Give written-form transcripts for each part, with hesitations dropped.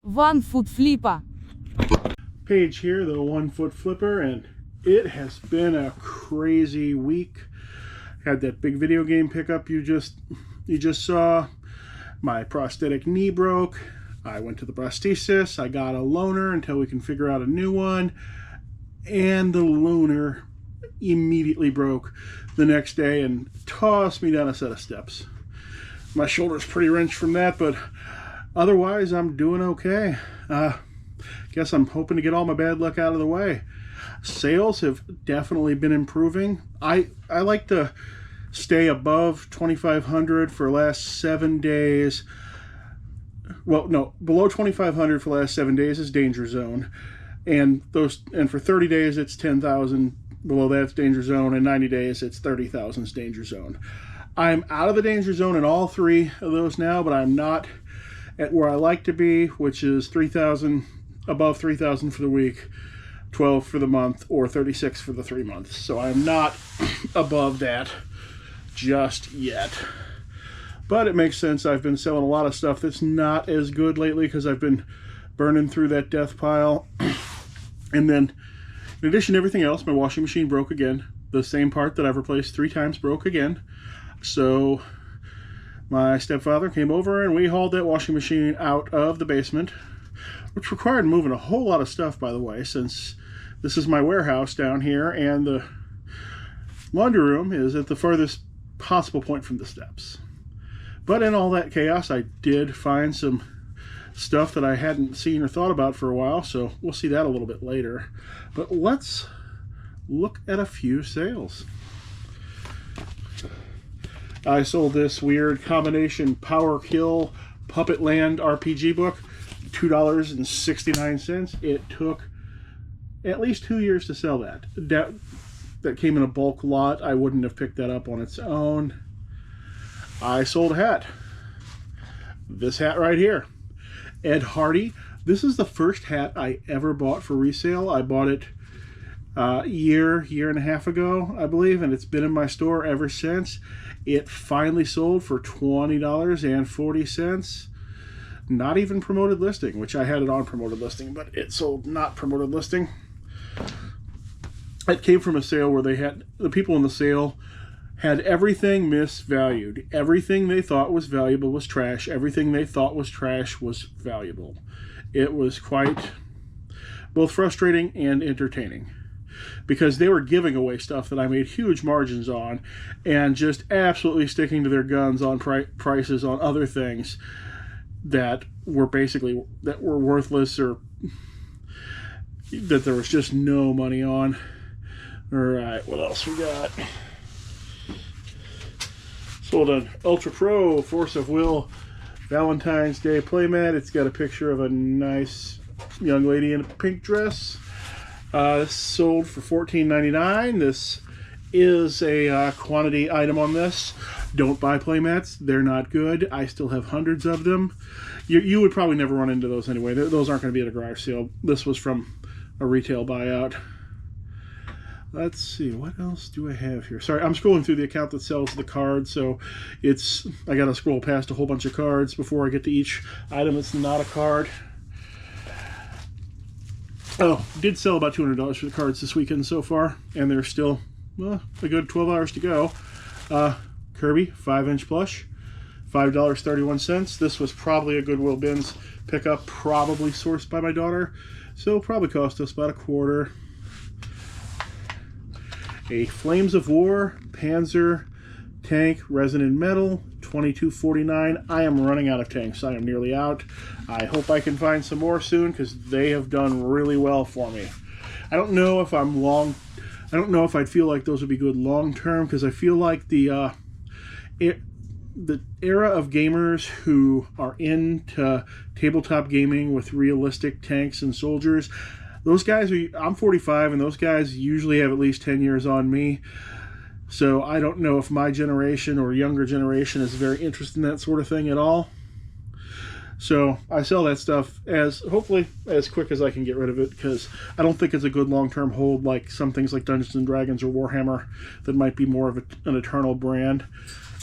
One-foot-flipper. Page here, the 1 foot flipper, and it has been a crazy week. Had that big video game pickup you just saw. My prosthetic knee broke. I went to the prosthesis. I got a loaner until we can figure out a new one, and the loaner immediately broke the next day and tossed me down a set of steps. My shoulder's pretty wrenched from that, but otherwise I'm doing okay. Guess I'm hoping to get all my bad luck out of the way. Sales have definitely been improving. I like to stay above 2,500 for the last 7 days. Well, no, below 2,500 for the last 7 days is danger zone, and for 30 days it's 10,000. Below that's danger zone, and 90 days it's 30,000 is danger zone. I'm out of the danger zone in all three of those now, but I'm not at where I like to be, which is 3,000, above 3,000 for the week, 12 for the month, or 36 for the 3 months. So I'm not above that just yet. But it makes sense. I've been selling a lot of stuff that's not as good lately because I've been burning through that death pile. And then, in addition to everything else, my washing machine broke again. The same part that I've replaced 3 times broke again. So my stepfather came over and we hauled that washing machine out of the basement, which required moving a whole lot of stuff, by the way, since this is my warehouse down here and the laundry room is at the farthest possible point from the steps. But in all that chaos, I did find some stuff that I hadn't seen or thought about for a while, so we'll see that a little bit later. But let's look at a few sales. I sold this weird combination Power Kill Puppet Land RPG book, $2.69. It took at least 2 years to sell that. That came in a bulk lot. I wouldn't have picked that up on its own. I sold a hat. This hat right here. Ed Hardy. This is the first hat I ever bought for resale. I bought it a year and a half ago, I believe, and it's been in my store ever since. It finally sold for $20.40. Not even promoted listing, which I had it on promoted listing, but it sold not promoted listing. It came from a sale where the people in the sale had everything misvalued. Everything they thought was valuable was trash. Everything they thought was trash was valuable. It was quite both frustrating and entertaining because they were giving away stuff that I made huge margins on and just absolutely sticking to their guns on prices on other things that were worthless or that there was just no money on. All right, what else we got? Sold an Ultra Pro Force of Will Valentine's Day playmat. It's got a picture of a nice young lady in a pink dress. This sold for $14.99. This is a quantity item on this. Don't buy playmats. They're not good. I still have hundreds of them. You would probably never run into those anyway. Those aren't going to be at a garage sale. This was from a retail buyout. Let's see, what else do I have here? Sorry, I'm scrolling through the account that sells the cards, so I gotta scroll past a whole bunch of cards before I get to each item that's not a card. Oh, did sell about $200 for the cards this weekend so far, and there's still a good 12 hours to go. Kirby 5-inch plush, $5.31. This was probably a Goodwill Bins pickup, probably sourced by my daughter, so probably cost us about $0.25. A Flames of War Panzer tank resin and metal, $22.49. I am running out of tanks. I am nearly out. I hope I can find some more soon because they have done really well for me. I don't know if I'd feel like those would be good long term because I feel like the era of gamers who are into tabletop gaming with realistic tanks and soldiers, those guys I'm 45 and those guys usually have at least 10 years on me. So I don't know if my generation or younger generation is very interested in that sort of thing at all. So I sell that stuff hopefully as quick as I can get rid of it because I don't think it's a good long-term hold like some things like Dungeons & Dragons or Warhammer that might be more of an eternal brand.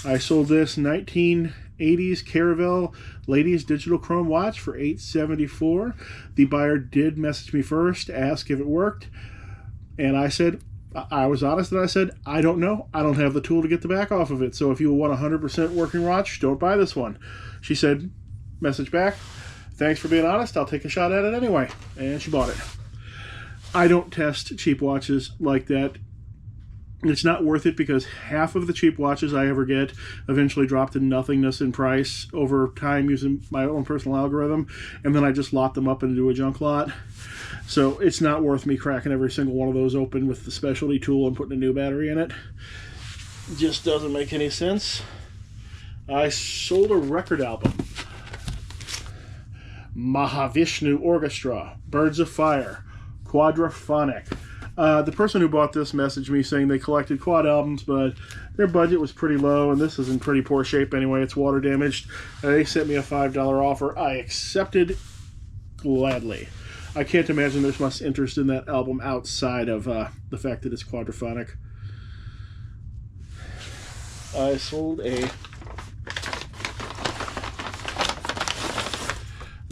I sold this 1980s Caravel Ladies Digital Chrome watch for $874. The buyer did message me first, ask if it worked, and I said, I was honest and I said, I don't know. I don't have the tool to get the back off of it. So if you want a 100% working watch, don't buy this one. She said, message back, thanks for being honest. I'll take a shot at it anyway. And she bought it. I don't test cheap watches like that. It's not worth it because half of the cheap watches I ever get eventually drop to nothingness in price over time using my own personal algorithm. And then I just lot them up and do a junk lot. So it's not worth me cracking every single one of those open with the specialty tool and putting a new battery in it. It just doesn't make any sense. I sold a record album. Mahavishnu Orchestra, Birds of Fire, Quadraphonic. The person who bought this messaged me saying they collected quad albums, but their budget was pretty low, and this is in pretty poor shape anyway. It's water damaged. They sent me a $5 offer. I accepted gladly. I can't imagine there's much interest in that album outside of the fact that it's quadraphonic. I sold a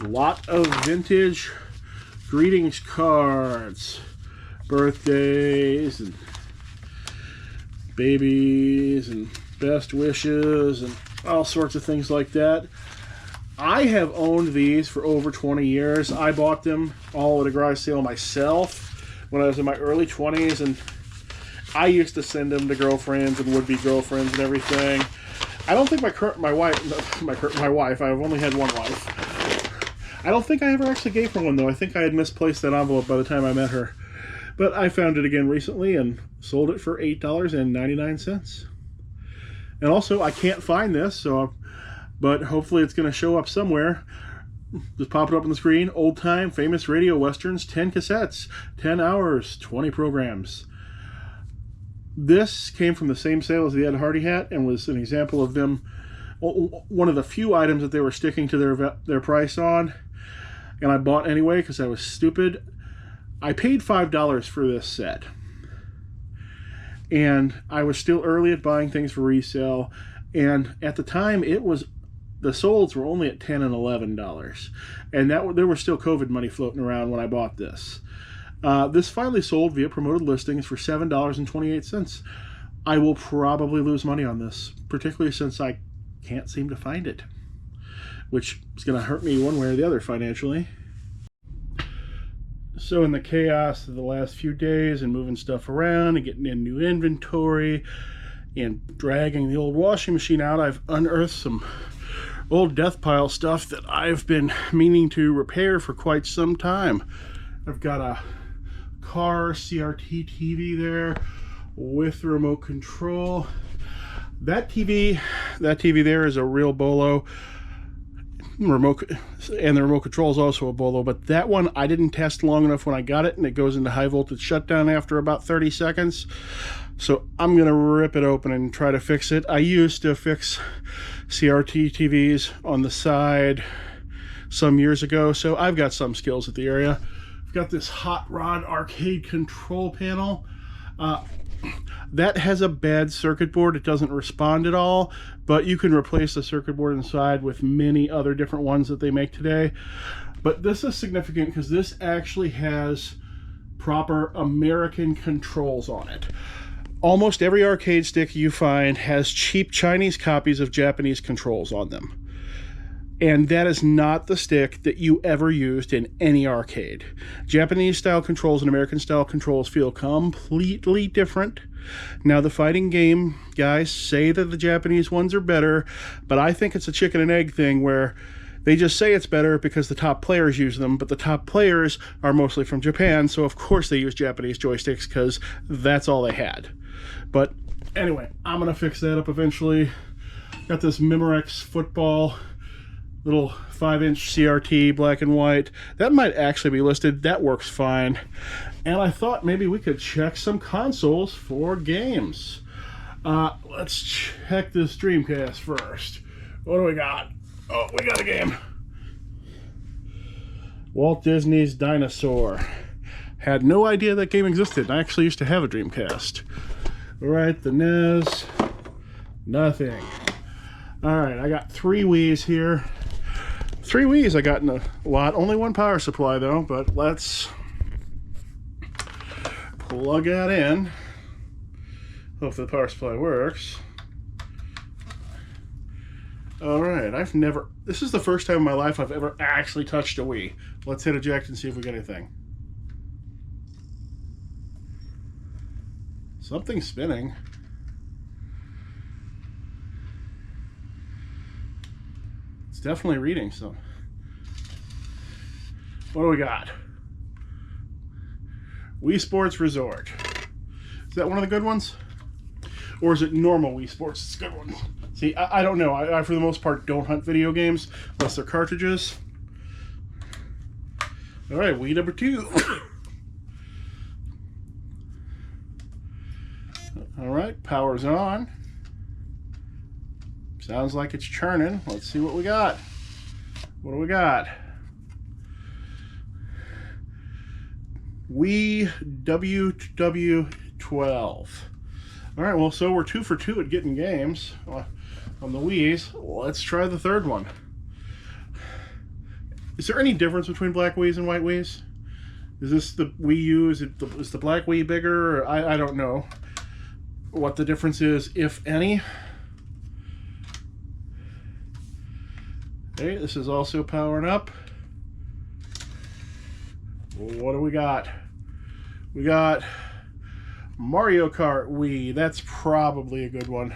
lot of vintage greetings cards, birthdays and babies and best wishes and all sorts of things like that. I have owned these for over 20 years. I bought them all at a garage sale myself when I was in my early 20s, and I used to send them to girlfriends and would-be girlfriends and everything. I don't think my wife, I've only had one wife. I don't think I ever actually gave her one, though. I think I had misplaced that envelope by the time I met her. But I found it again recently and sold it for $8.99. And also, I can't find this, but hopefully it's going to show up somewhere. Just pop it up on the screen. Old time famous radio westerns, 10 cassettes, 10 hours, 20 programs. This came from the same sale as the Ed Hardy hat and was an example of them, one of the few items that they were sticking to their price on. And I bought anyway because I was stupid. I paid $5 for this set. And I was still early at buying things for resale. And at the time, the solds were only at $10 and $11. And there was still COVID money floating around when I bought this. This finally sold via promoted listings for $7.28. I will probably lose money on this, particularly since I can't seem to find it, which is going to hurt me one way or the other financially. So in the chaos of the last few days and moving stuff around and getting in new inventory and dragging the old washing machine out, I've unearthed some old death pile stuff that I've been meaning to repair for quite some time. I've got a car CRT TV there with the remote control. That TV there is a real bolo. And the remote control is also a bolo, but that one I didn't test long enough when I got it, and it goes into high voltage shutdown after about 30 seconds. So I'm gonna rip it open and try to fix it. I used to fix CRT TVs on the side some years ago, so I've got some skills at the area. I've got this Hot Rod arcade control panel. That has a bad circuit board. It doesn't respond at all, but you can replace the circuit board inside with many other different ones that they make today. But this is significant because this actually has proper American controls on it. Almost every arcade stick you find has cheap Chinese copies of Japanese controls on them. And that is not the stick that you ever used in any arcade. Japanese style controls and American style controls feel completely different. Now the fighting game guys say that the Japanese ones are better, but I think it's a chicken and egg thing where they just say it's better because the top players use them, but the top players are mostly from Japan, so of course they use Japanese joysticks because that's all they had. But anyway, I'm gonna fix that up eventually. Got this Memorex football, little 5-inch CRT, black and white. That might actually be listed. That works fine. And I thought maybe we could check some consoles for games. Let's check this Dreamcast first. What do we got? Oh, we got a game. Walt Disney's Dinosaur. Had no idea that game existed. I actually used to have a Dreamcast. All right, the NES. Nothing. All right, I got 3 Wii's here. 3 Wii's I got in a lot. Only 1 power supply though, but let's plug that in. Hopefully the power supply works. All right, this is the first time in my life I've ever actually touched a Wii. Let's hit eject and see if we get anything. Something's spinning. It's definitely reading some. What do we got? Wii Sports Resort. Is that one of the good ones? Or is it normal Wii Sports? It's a good one. See, I don't know. I for the most part, don't hunt video games unless they're cartridges. All right, Wii number 2. All right, power's on. Sounds like it's churning. Let's see what we got. What do we got? Wii WW12. All right, well, so we're 2 for 2 at getting games on the Wii's. Let's try the third one. Is there any difference between black Wii's and white Wii's? Is this the Wii U? Is the black Wii bigger? Or I don't know what the difference is, if any. Okay, this is also powering up. What do we got? We got Mario Kart Wii. That's probably a good one.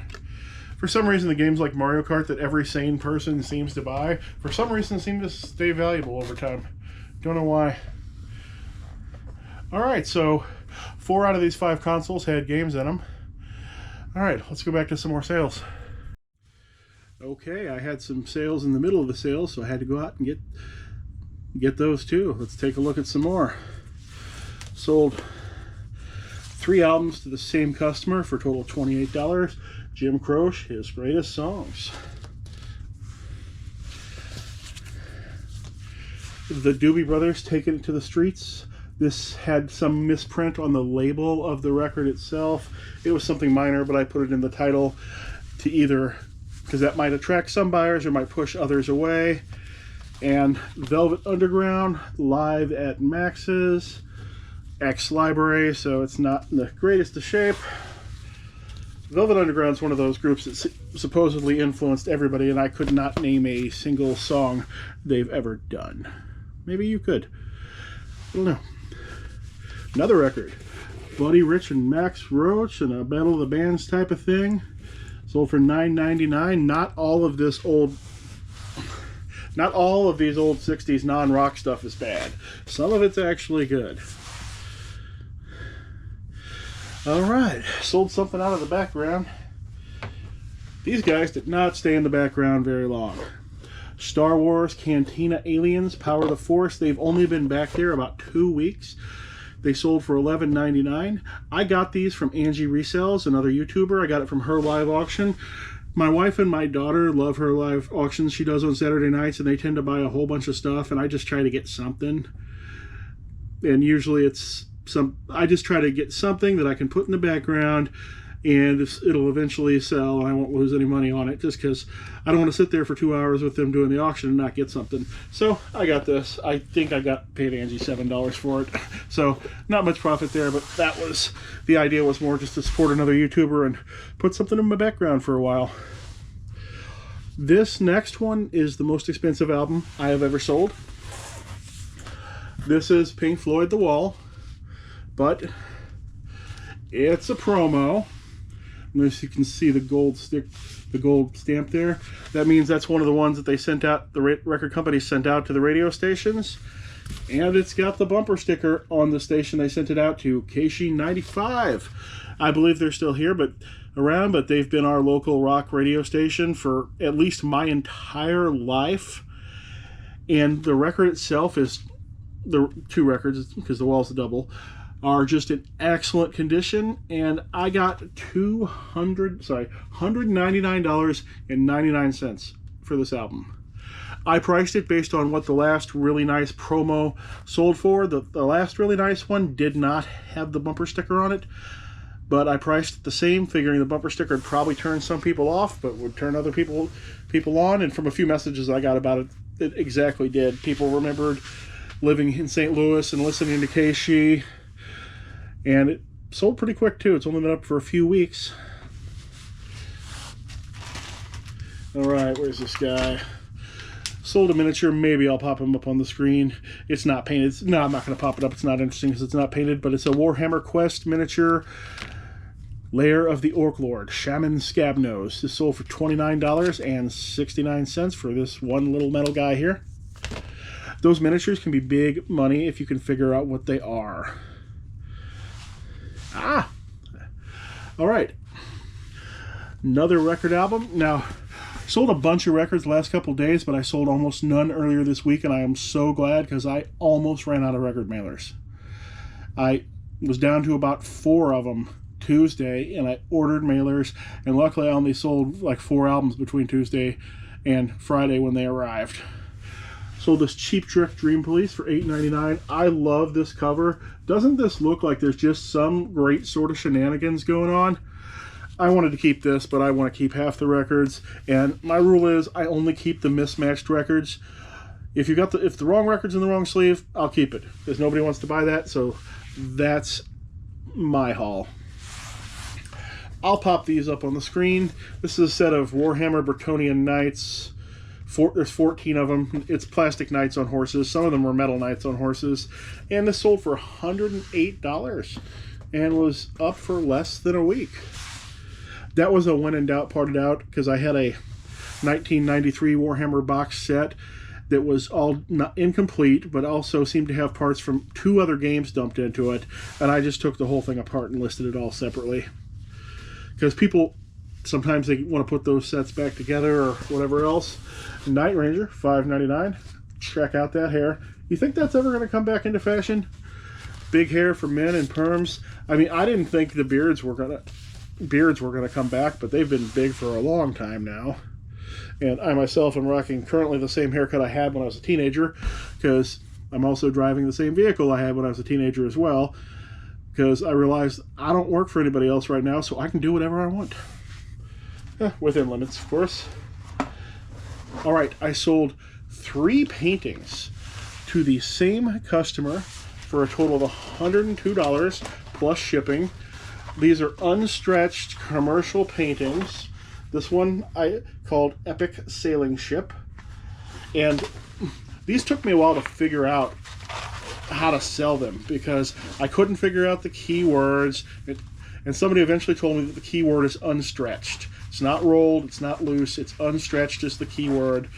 For some reason, the games like Mario Kart that every sane person seems to buy, for some reason, seem to stay valuable over time. Don't know why. All right, so 4 out of these 5 consoles had games in them. All right, let's go back to some more sales. Okay, I had some sales in the middle of the sales, so I had to go out and get those too. Let's take a look at some more. Sold 3 albums to the same customer for a total of $28. Jim Croce, his greatest songs. The Doobie Brothers, Taking It to the Streets. This had some misprint on the label of the record itself. It was something minor, but I put it in the title to either, because that might attract some buyers or might push others away. And Velvet Underground, Live at Max's, ex-Library, so it's not in the greatest of shape. Velvet Underground's one of those groups that supposedly influenced everybody, and I could not name a single song they've ever done. Maybe you could. I don't know. Another record. Buddy Rich and Max Roach and a Battle of the Bands type of thing. Sold for $9.99. Not all of these old 60s non-rock stuff is bad. Some of it's actually good. All right, sold something out of the background. These guys did not stay in the background very long. Star Wars Cantina Aliens, Power of the Force. They've only been back there about 2 weeks. They sold for $11.99. I got these from Angie Resells, another YouTuber. I got it from her live auction. My wife and my daughter love her live auctions she does on Saturday nights, and they tend to buy a whole bunch of stuff, and I just try to get something. And usually I just try to get something that I can put in the background, and it'll eventually sell, and I won't lose any money on it, just because I don't want to sit there for 2 hours with them doing the auction and not get something. So I got this. I think I got paid Angie $7 for it. So not much profit there, but the idea was more just to support another YouTuber and put something in my background for a while. This next one is the most expensive album I have ever sold. This is Pink Floyd The Wall, but it's a promo. As you can see the gold stamp there. That means that's one of the ones that they sent out, the record company sent out to the radio stations. And it's got the bumper sticker on the station they sent it out to, KC95. I believe they're still here, but they've been our local rock radio station for at least my entire life. And the record itself is, the 2 records, because the wall's a double, are just in excellent condition, and I got $199.99 for this album. I priced it based on what the last really nice promo sold for. The last really nice one did not have the bumper sticker on it. but I priced it the same, figuring the bumper sticker would probably turn some people off, but would turn other people on. And from a few messages I got about it, it exactly did. People remembered living in St. Louis and listening to KC, and it sold pretty quick too. It's only been up for a few weeks. All right, where's this guy? Sold a miniature. Maybe I'll pop him up on the screen. It's not painted. No, I'm not going to pop it up. It's not interesting because it's not painted, but it's a Warhammer Quest miniature. Lair of the Orc Lord, Shaman Scabnose. This sold for $29.69 for this one little metal guy here. Those miniatures can be big money if you can figure out what they are. Ah! All right. Another record album. Now, sold a bunch of records the last couple days, but I sold almost none earlier this week, and I am so glad because I almost ran out of record mailers. I was down to about 4 of them Tuesday, and I ordered mailers, and luckily I only sold like 4 albums between Tuesday and Friday when they arrived. Sold this Cheap Trick Dream Police for $8.99. I love this cover. Doesn't this look like there's just some great sort of shenanigans going on? I wanted to keep this, but I want to keep half the records, and my rule is I only keep the mismatched records. If the wrong record's in the wrong sleeve, I'll keep it because nobody wants to buy that. So that's my haul. I'll pop these up on the screen. This is a set of Warhammer Bretonnian Knights. There's 14 of them. It's plastic knights on horses. Some of them were metal knights on horses, and this sold for $108 and was up for less than a week. That was a when in doubt, parted out, because I had a 1993 Warhammer box set that was all not incomplete, but also seemed to have parts from 2 other games dumped into it, and I just took the whole thing apart and listed it all separately. Because people, sometimes they want to put those sets back together or whatever else. Night Ranger, $5.99. Check out that hair. You think that's ever going to come back into fashion? Big hair for men and perms. I mean, I didn't think the beards were going to come back, but they've been big for a long time now. And I myself am rocking currently the same haircut I had when I was a teenager, because I'm also driving the same vehicle I had when I was a teenager as well, because I realized I don't work for anybody else right now, so I can do whatever I want. Within limits, of course. All right, I sold 3 paintings to the same customer for a total of $102 plus shipping. These are unstretched commercial paintings. This one I called Epic Sailing Ship. And these took me a while to figure out how to sell them because I couldn't figure out the keywords. And somebody eventually told me that the keyword is unstretched. It's not rolled, it's not loose, it's unstretched is the keyword.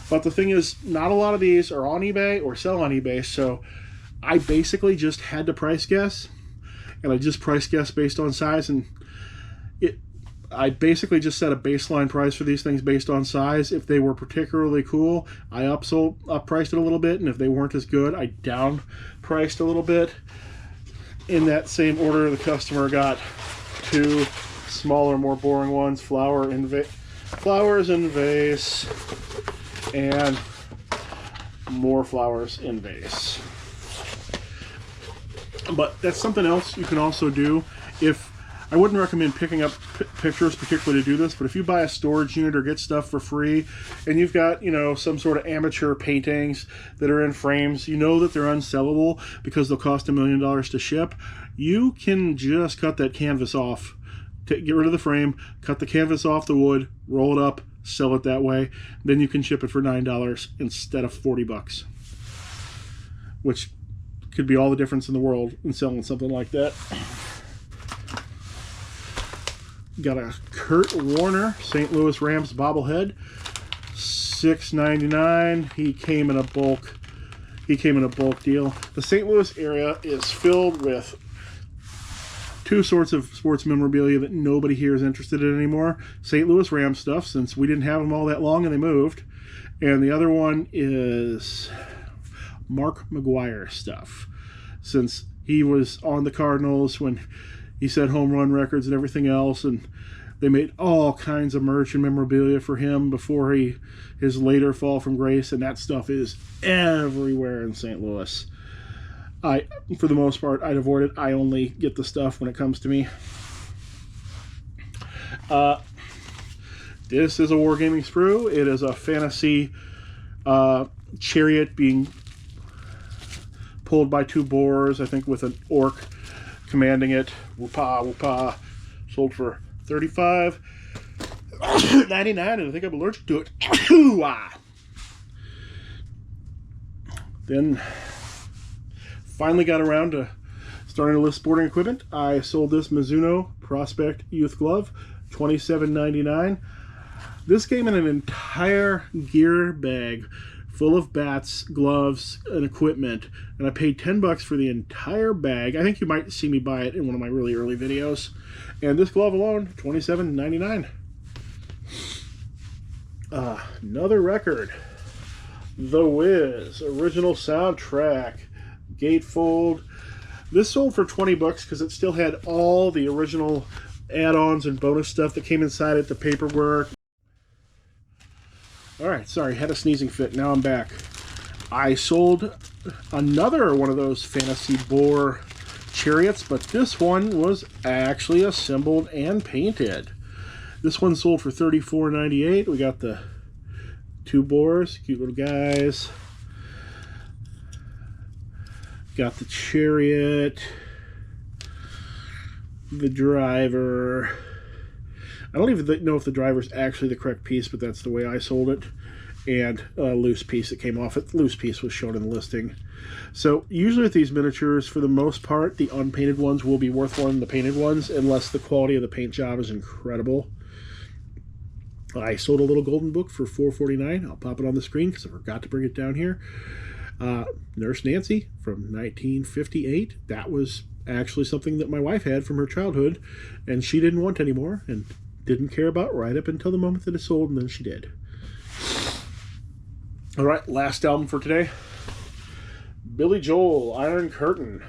But the thing is, not a lot of these are on eBay or sell on eBay, so I basically just had to price guess. And I just price guessed based on size, and I basically just set a baseline price for these things based on size. If they were particularly cool, I up-priced it a little bit, and if they weren't as good, I down-priced a little bit. In that same order, the customer got 2 smaller, more boring ones, flowers in vase, and more flowers in vase. But that's something else you can also do. I wouldn't recommend picking up pictures particularly to do this, but if you buy a storage unit or get stuff for free, and you've got, some sort of amateur paintings that are in frames, you know that they're unsellable because they'll cost $1 million to ship, you can just cut that canvas off. Get rid of the frame, cut the canvas off the wood, roll it up, sell it that way. Then you can ship it for $9 instead of $40, which could be all the difference in the world in selling something like that. Got a Kurt Warner St. Louis Rams bobblehead, $6.99. He came in a bulk deal. The St. Louis area is filled with 2 sorts of sports memorabilia that nobody here is interested in anymore. St. Louis Rams stuff, since we didn't have them all that long and they moved. And the other one is Mark McGuire stuff, since he was on the Cardinals when he set home run records and everything else, and they made all kinds of merch and memorabilia for him before his later fall from grace, and that stuff is everywhere in St. Louis. For the most part, I'd avoid it. I only get the stuff when it comes to me. This is a Wargaming sprue. It is a fantasy chariot being pulled by 2 boars, I think with an orc commanding it. Whoopah, whoopah. Sold for $35.99, and I think I'm allergic to it. Then finally got around to starting to list sporting equipment. I sold this Mizuno Prospect Youth Glove, $27.99. This came in an entire gear bag full of bats, gloves, and equipment, and I paid $10 for the entire bag. I think you might see me buy it in one of my really early videos. And this glove alone, $27.99. Another record, The Wiz original soundtrack, gatefold. This sold for $20 because it still had all the original add-ons and bonus stuff that came inside it, the paperwork. Alright, sorry, had a sneezing fit. Now I'm back. I sold another one of those fantasy boar chariots, but this one was actually assembled and painted. This one sold for $34.98. We got the 2 boars, cute little guys. Got the chariot, the driver. I don't even know if the driver's actually the correct piece, but that's the way I sold it. And a loose piece that came off it. The loose piece was shown in the listing. So usually with these miniatures, for the most part, the unpainted ones will be worth more than the painted ones, unless the quality of the paint job is incredible. I sold a little golden book for $4.49. I'll pop it on the screen because I forgot to bring it down here. Nurse Nancy from 1958. That was actually something that my wife had from her childhood, and she didn't want anymore and didn't care about right up until the moment that it sold, and then she did. All right, last album for today. Billy Joel, Iron Curtain.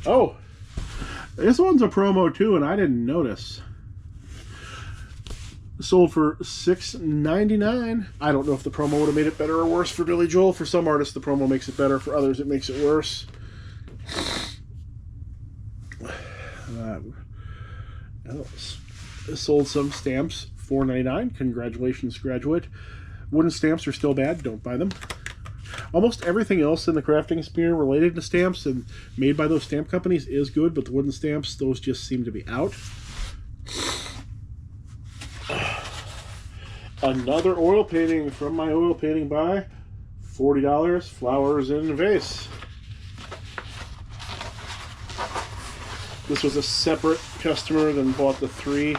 Oh, this one's a promo too, and I didn't notice. Sold for $6.99. I don't know if the promo would have made it better or worse for Billy Joel. For some artists, the promo makes it better. For others, it makes it worse. Sold some stamps, $4.99. Congratulations, graduate. Wooden stamps are still bad. Don't buy them. Almost everything else in the crafting sphere related to stamps and made by those stamp companies is good, but the wooden stamps, those just seem to be out. Another oil painting from my oil painting buy, $40, flowers in a vase. This was a separate customer than bought the 3.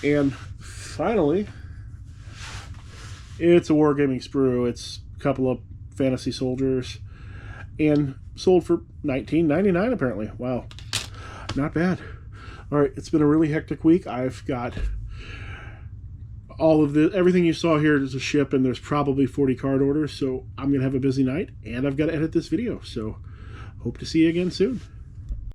And finally, it's a Wargaming sprue. It's a couple of fantasy soldiers, and sold for $19.99 apparently. Wow, not bad. All right, it's been a really hectic week. I've got all of everything you saw here is a ship, and there's probably 40 card orders, so I'm gonna have a busy night, and I've got to edit this video, so hope to see you again soon.